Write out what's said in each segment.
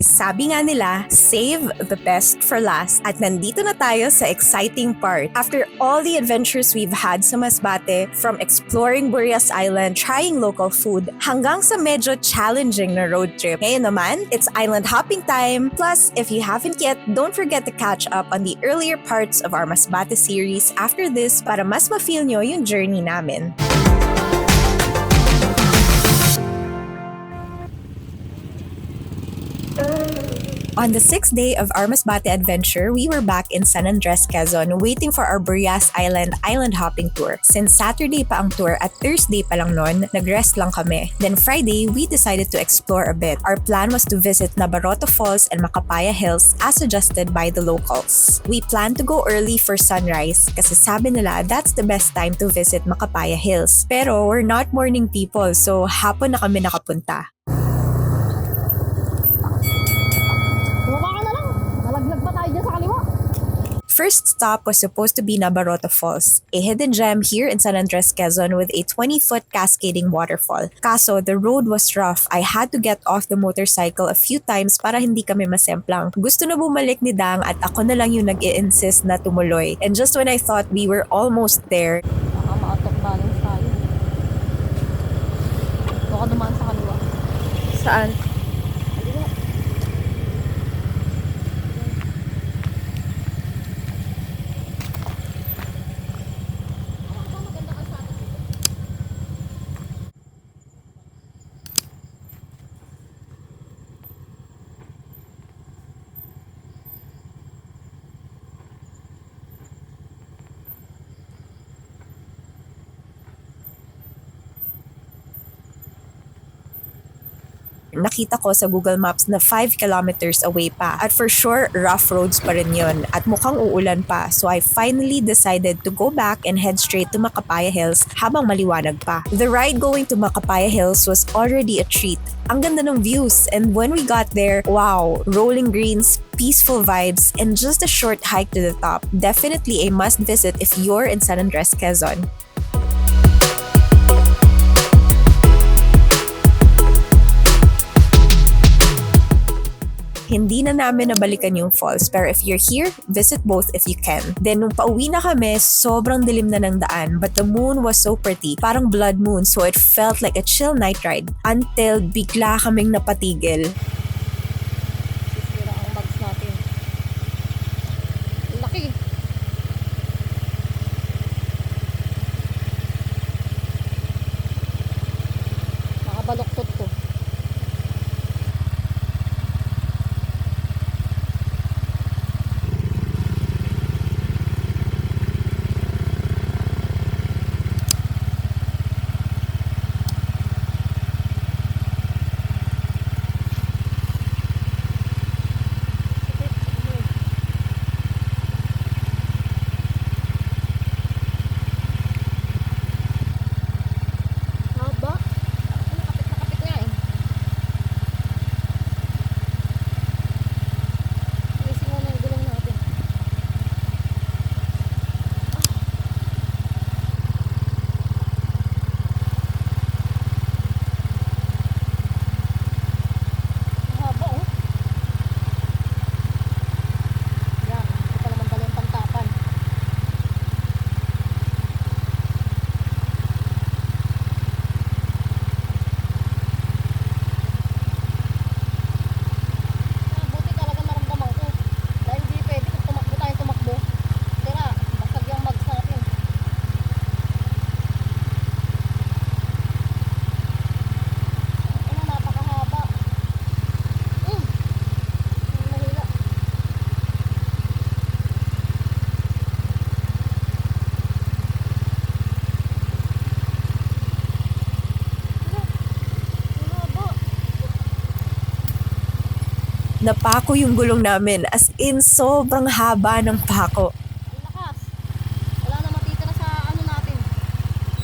Sabi nga nila, save the best for last. At nandito na tayo sa exciting part. After all the adventures we've had sa Masbate, from exploring Burias Island, trying local food, hanggang sa medyo challenging na road trip. Ngayon naman, it's island hopping time. Plus, if you haven't yet, don't forget to catch up on the earlier parts of our Masbate series after this para mas ma-feel nyo yung journey namin. On the 6th day of our Masbate adventure, we were back in San Andres, Quezon, waiting for our Burias Island island hopping tour. Since Saturday pa ang tour at Thursday pa lang nun, nag-rest lang kami. Then Friday, we decided to explore a bit. Our plan was to visit Nabarota Falls and Makapaya Hills as suggested by the locals. We planned to go early for sunrise kasi sabi nila that's the best time to visit Makapaya Hills. Pero we're not morning people, so hapon na kami nakapunta. First stop was supposed to be Nabarota Falls, a hidden gem here in San Andres, Quezon with a 20-foot cascading waterfall. Kaso, the road was rough. I had to get off the motorcycle a few times para hindi kami masemplang. Gusto na bumalik ni Dhang at ako na lang yung nag-i-insist na tumuloy. And just when I thought we were almost there, baka ma-out of balance tayo. Baka dumaan sa kaliwa. saan? Nakita ko sa Google Maps na 5 kilometers away pa. At for sure, rough roads pa rin yun. At mukhang uulan pa. So I finally decided to go back and head straight to Makapaya Hills habang maliwanag pa. The ride going to Makapaya Hills was already a treat. Ang ganda ng views. And when we got there, wow, rolling greens, peaceful vibes, and just a short hike to the top. Definitely a must visit if you're in San Andres, Quezon. Hindi na namin nabalikan yung falls, pero if you're here, visit both if you can. Then nung pauwi na kami, sobrang dilim na ng daan, but the moon was so pretty, parang blood moon, so it felt like a chill night ride. Until bigla kaming napatigil. Sisira ang bags natin. Laki. Nakabaloktot to. Napako yung gulong namin, as in sobrang haba ng pako. Ang lakas. Wala na matitira sa ano natin.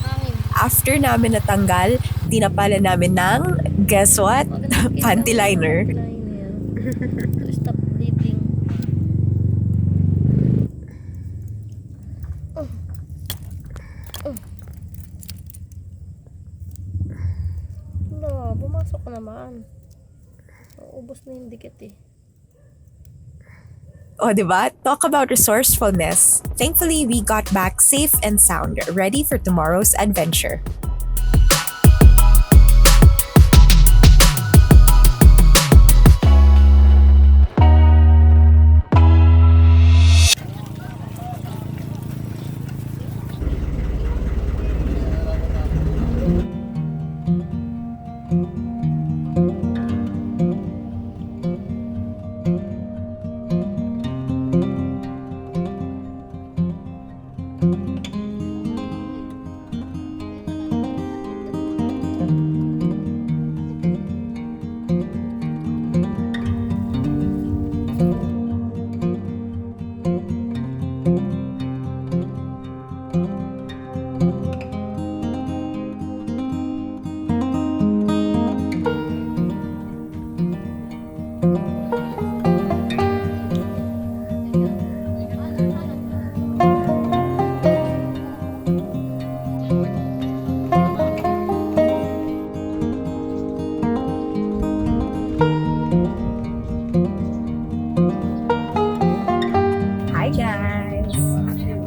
Hangin. After namin natanggal, tinapala namin ng, guess what? Panty liner. Stop bleeding. Wala, bumasok ka naman. Ubos na yung dikit eh. O, diba? Talk about resourcefulness. Thankfully, we got back safe and sound, ready for tomorrow's adventure.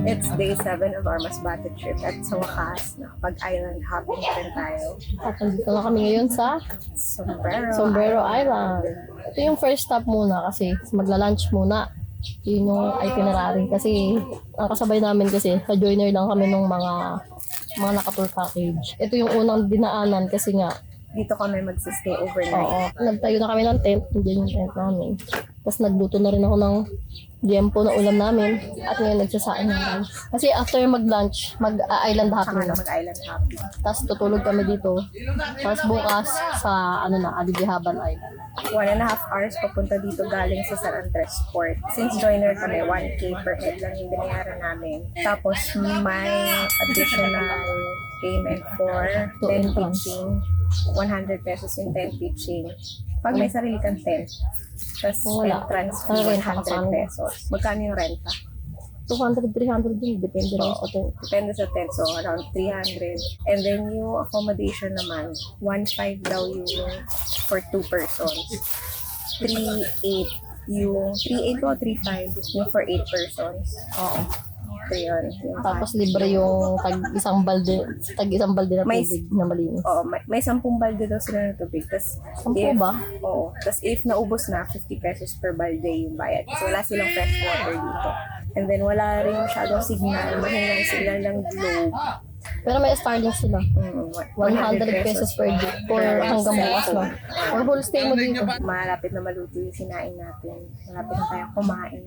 It's day 7 of our Masbate trip at sa wakas, nakapag-island hopping na rin tayo. At nandito na kami ngayon sa Sombrero Island. Ito yung first stop muna kasi magla-lunch muna. Yun yung itinerary kasi ang kasabay namin kasi ka-joiner lang kami ng mga naka-tour package. Ito yung unang dinaanan kasi nga dito kami magsistay overnight. Oo. Nagtayo na kami ng tent. Diyan yung tent namin. Tapos nagluto na rin ako ng jempo na ulam namin. At ngayon nagsasain ng rice. Kasi after mag-lunch, mag-island hopping na. Mag-island hopping. Tapos tutulog kami dito. Tapos bukas sa Alibijaban Island. 1.5 hours papunta dito galing sa San Andres Port. Since joiner kami, 1K per head lang yung binayaran namin. Tapos may additional payment for tent pitching. 100 pesos yung tent pitching. Pag may sarili kang tent, tapos entrance fee 100 pesos. Magkano yung renta? 200, 300 din. Depende lang sa tent. Depende sa tent. So, around 300. And then yung accommodation naman, 1.5 daw yung for 2 persons. 3.8 yung 3.8 o 3.5 yung for 8 persons. Oo. So, yun. Tapos libre yung tag-isang balde na tubig na malinis. Oo, may 10 balde daw sila na tubig. Tas, 10 ba? Oo. Tapos if naubos na, 50 pesos per balde yung bayad. So wala silang fresh water dito. And then wala rin masyadong signal. Mahinang signal ng globe. Pero may Starlink sila. 100 pesos per day. For hanggang bukas na. For whole stay mo dito. Malapit na maluto yung sinain natin. Malapit na tayo kumain.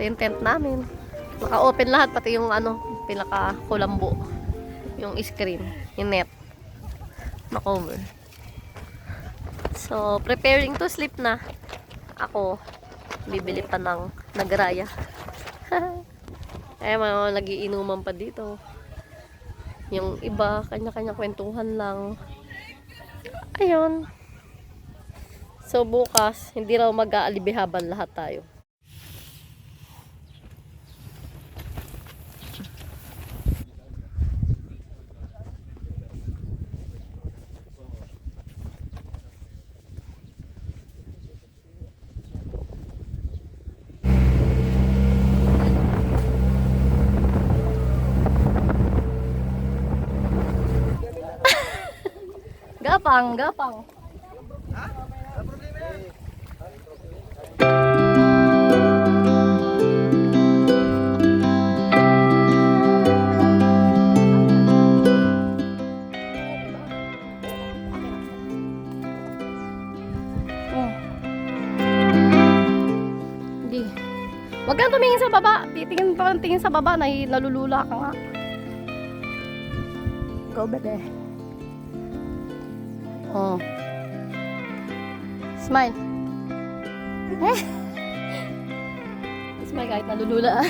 Yung tent namin. Naka-open lahat, pati yung pinaka-kulambo. Yung screen, yung net. Na-cover. So, preparing to sleep na. Ako, bibili pa ng nagraya. Ay, mga nagiinuman pa dito. Yung iba, kanya-kanya kwentuhan lang. Ayun. So, bukas, hindi raw mag-aalibihaban lahat tayo. Gapang, gapang. Hindi. Huwag kang tumingin sa baba. Tingin sa baba, nalulula ka nga. Go, bebe. Oh. Smile. Smile kahit nalulula.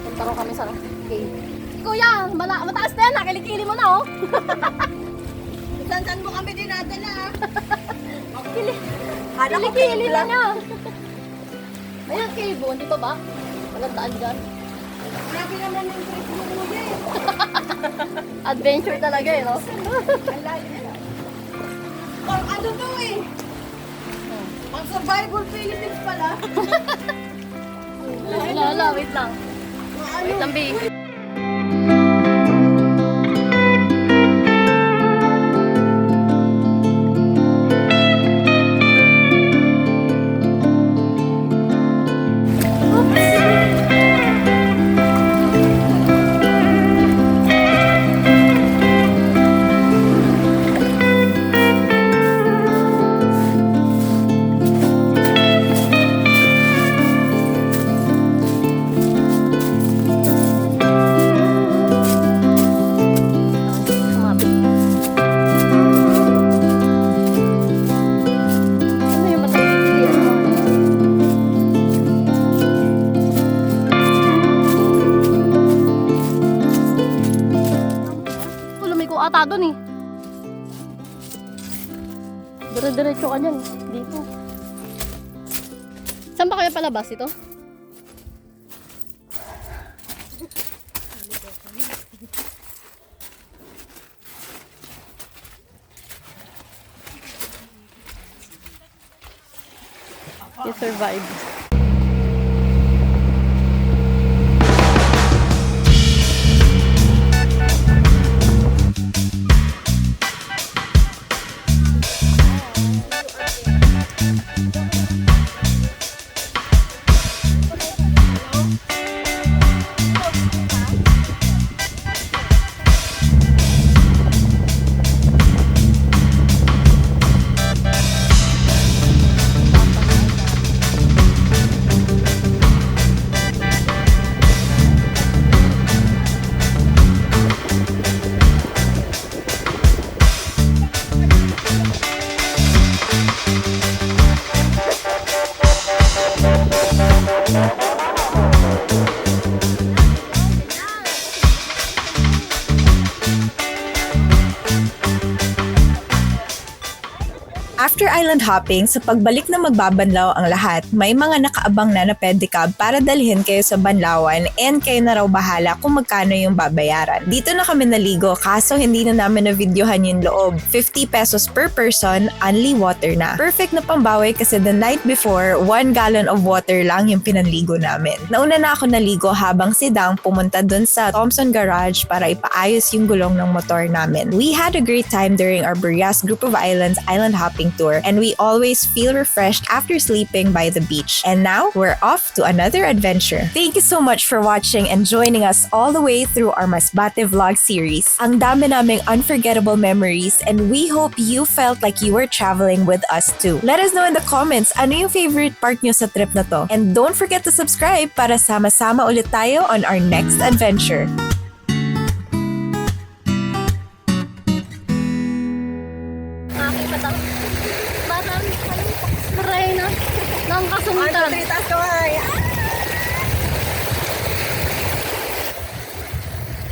Punta kami sa cave. Kuya, mataas na yan. Nakilikili mo na, oh. Saan mo kami dinadala? Kilikili na niya. Ayan, cave, oh. Hindi pa ba? Walang daan dyan. Grabe naman yung trip mo kuya eh. Adventure talaga, eh, no? Ang layo na. Pang ano to eh. Pang survival Philippines pala. Wala, wait lang. Wait lang, babe. Ata doon eh. Dire-diretso ka dyan. Dito. Saan ba kaya palabas ito? You survive. After island hopping, sa pagbalik na magbabanlaw ang lahat, may mga nakaabang na pedicab para dalhin kayo sa banlawan and kayo na raw bahala kung magkano yung babayaran. Dito na kami naligo kaso hindi na namin na-videohan yung loob. 50 pesos per person, only water na. Perfect na pambawi kasi the night before, 1 gallon of water lang yung pinanligo namin. Nauna na ako naligo habang si Dhang pumunta dun sa Thompson Garage para ipaayos yung gulong ng motor namin. We had a great time during our Burias group of islands island hopping tour and we always feel refreshed after sleeping by the beach. And now, we're off to another adventure. Thank you so much for watching and joining us all the way through our Masbate vlog series. Ang dami naming unforgettable memories and we hope you felt like you were traveling with us too. Let us know in the comments ano yung favorite part nyo sa trip na to. And don't forget to subscribe para sama-sama ulit tayo on our next adventure. Maray na. Nang kasundan. Tritas ko ay.